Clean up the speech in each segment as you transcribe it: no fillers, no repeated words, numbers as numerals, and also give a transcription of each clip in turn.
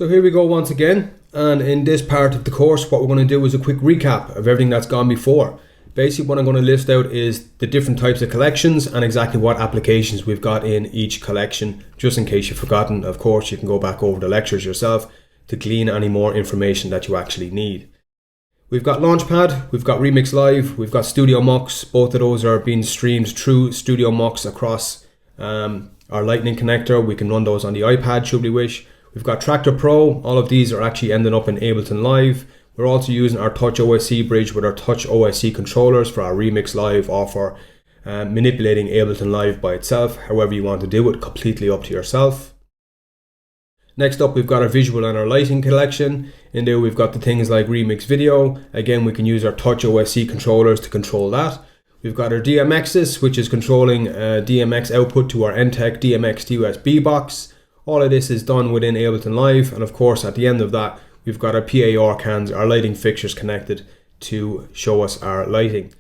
So here we go once again, and in this part of the course what we're going to do is a quick recap of everything that's gone before. Basically what I'm going to list out is the different types of collections and exactly what applications we've got in each collection, just in case you've forgotten. Of course you can go back over the lectures yourself to glean any more information that you actually need. We've got Launchpad, we've got Remix Live, we've got Studio Mux. Both of those are being streamed through Studio Mux across our Lightning connector. We can run those on the iPad should we wish. We've got Tractor Pro. All of these are actually ending up in Ableton Live. We're also using our Touch OSC bridge with our Touch OSC controllers for our Remix Live or for manipulating Ableton Live by itself. However you want to do it, completely up to yourself. Next up, we've got our visual and our lighting collection. In there we've got the things like Remix Video. Again, we can use our Touch OSC controllers to control that. We've got our DMXs, which is controlling DMX output to our NTEC DMX to USB box. All of this is done within Ableton Live, and of course at the end of that we've got our PAR cans, our lighting fixtures connected to show us our lighting.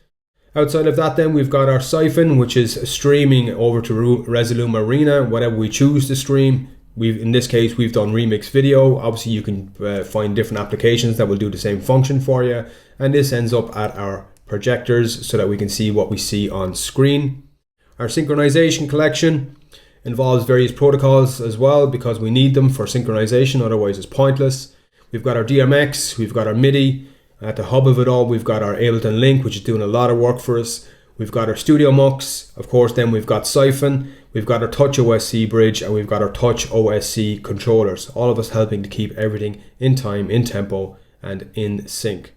Outside of that then we've got our siphon, which is streaming over to Resolume Arena, whatever we choose to stream. In this case we've done Remix Video. Obviously you can find different applications that will do the same function for you, and this ends up at our projectors so that we can see what we see on screen. Our synchronization collection involves various protocols as well because we need them for synchronization, otherwise it's pointless. We've got our DMX, we've got our MIDI. At the hub of it all we've got our Ableton Link, which is doing a lot of work for us. We've got our Studio Mux, of course. Then we've got Siphon, we've got our Touch OSC bridge, and we've got our Touch OSC controllers, all of us helping to keep everything in time, in tempo and in sync.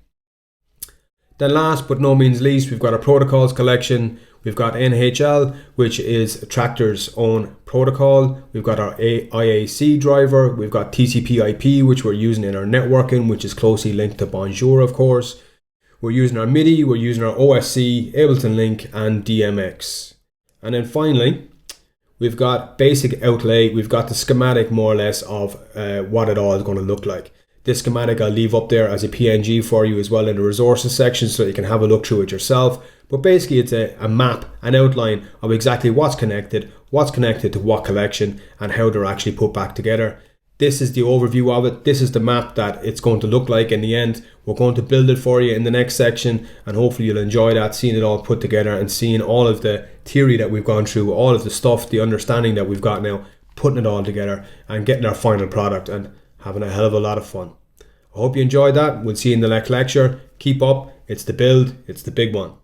Then last but no means least, we've got our protocols collection. We've got NHL, which is Tractor's own protocol. We've got our IAC driver. We've got TCP/IP, which we're using in our networking, which is closely linked to Bonjour, of course. We're using our MIDI, we're using our OSC, Ableton Link, and DMX. And then finally, we've got basic outlay. We've got the schematic, more or less, of what it all is going to look like. This schematic I'll leave up there as a PNG for you as well in the resources section so that you can have a look through it yourself. But basically it's a map, an outline of exactly what's connected to what collection, and how they're actually put back together. This is the overview of it. This is the map that it's going to look like in the end. We're going to build it for you in the next section, and hopefully you'll enjoy that, seeing it all put together and seeing all of the theory that we've gone through, all of the stuff, the understanding that we've got now, putting it all together and getting our final product and having a hell of a lot of fun. I hope you enjoyed that. We'll see you in the next lecture. Keep up. It's the build. It's the big one.